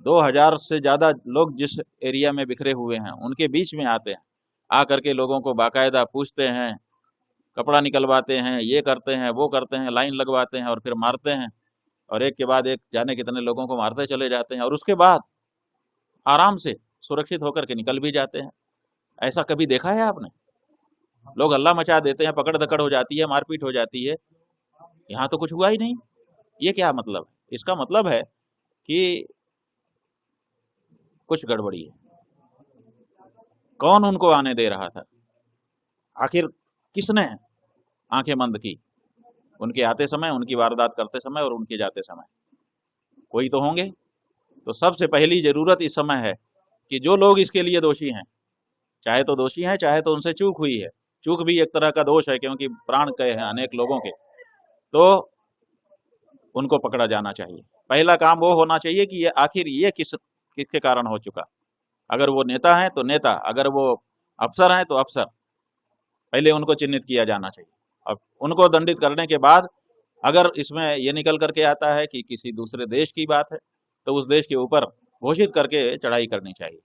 2000 से ज़्यादा लोग जिस एरिया में बिखरे हुए हैं उनके बीच में आते हैं, आकर के लोगों को बाकायदा पूछते हैं, कपड़ा निकलवाते हैं, ये करते हैं, वो करते हैं, लाइन लगवाते हैं और फिर मारते हैं। और एक के बाद एक जाने कितने लोगों को मारते चले जाते हैं और उसके बाद आराम से सुरक्षित होकर के निकल भी जाते हैं। ऐसा कभी देखा है आपने? लोग हल्ला मचा देते हैं, पकड़ दकड़ हो जाती है, मारपीट हो जाती है, यहाँ तो कुछ हुआ ही नहीं। ये क्या मतलब है? इसका मतलब है कि कुछ गड़बड़ी है। कौन उनको आने दे रहा था? आखिर किसने आंखें बंद की उनके आते समय, उनकी वारदात करते समय और उनके जाते समय? कोई तो होंगे। तो सबसे पहली जरूरत इस समय है कि जो लोग इसके लिए दोषी हैं, चाहे तो दोषी हैं, चाहे तो उनसे चूक हुई है, चूक भी एक तरह का दोष है क्योंकि प्राण गए हैं अनेक लोगों के, तो उनको पकड़ा जाना चाहिए। पहला काम वो होना चाहिए कि ये आखिर ये किसके कारण हो चुका। अगर वो नेता है तो नेता, अगर वो अफसर है तो अफसर, पहले उनको चिन्हित किया जाना चाहिए। अब उनको दंडित करने के बाद अगर इसमें ये निकल करके आता है कि किसी दूसरे देश की बात है तो उस देश के ऊपर घोषित करके चढ़ाई करनी चाहिए,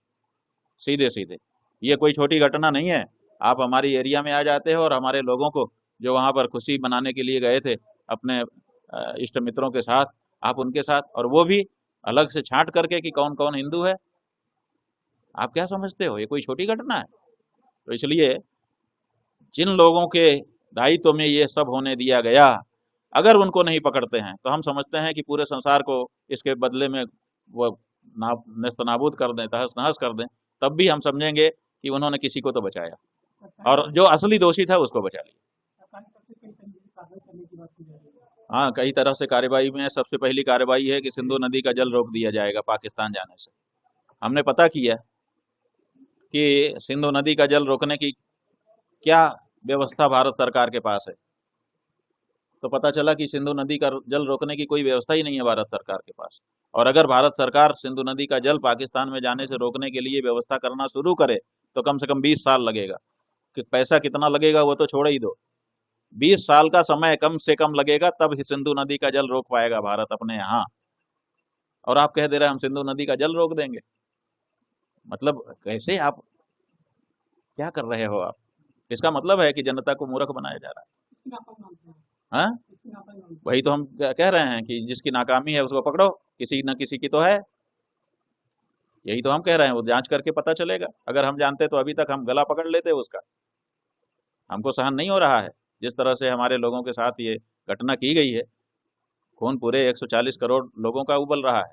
सीधे सीधे। ये कोई छोटी घटना नहीं है। आप हमारी एरिया में आ जाते हो और हमारे लोगों को जो वहां पर खुशी मनाने के लिए गए थे अपने इष्ट मित्रों के साथ, आप उनके साथ, और वो भी अलग से छांट करके कि कौन कौन हिंदू है। आप क्या समझते हो ये कोई छोटी घटना है? तो इसलिए जिन लोगों के दायित्व में ये सब होने दिया गया, अगर उनको नहीं पकड़ते हैं तो हम समझते हैं कि पूरे संसार को इसके बदले में वो नेस्तनाबूद कर दें, तहस नहस कर दें, तब भी हम समझेंगे कि उन्होंने किसी को तो बचाया और जो असली दोषी था उसको बचा लिया। हाँ, कई तरह से कार्रवाई में सबसे पहली कार्रवाई है कि सिंधु नदी का जल रोक दिया जाएगा पाकिस्तान जाने से। हमने पता किया कि सिंधु नदी का जल रोकने की क्या व्यवस्था भारत सरकार के पास है, तो पता चला कि सिंधु नदी का जल रोकने की कोई व्यवस्था ही नहीं है भारत सरकार के पास। और अगर भारत सरकार सिंधु नदी का जल पाकिस्तान में जाने से रोकने के लिए व्यवस्था करना शुरू करे तो कम से कम 20 साल लगेगा। कि पैसा कितना लगेगा वो तो छोड़ ही दो, 20 साल का समय कम से कम लगेगा, तब ही सिंधु नदी का जल रोक पाएगा भारत अपने यहाँ। और आप कह दे रहे हैं हम सिंधु नदी का जल रोक देंगे। मतलब कैसे? आप क्या कर रहे हो आप? इसका मतलब है कि जनता को मूर्ख बनाया जा रहा है। हाँ, वही तो हम कह रहे हैं कि जिसकी नाकामी है उसको पकड़ो, किसी न किसी की तो है। यही तो हम कह रहे हैं, वो जांच करके पता चलेगा। अगर हम जानते तो अभी तक हम गला पकड़ लेते उसका। हमको सहन नहीं हो रहा है जिस तरह से हमारे लोगों के साथ ये घटना की गई है। खून पूरे 140 करोड़ लोगों का उबल रहा है।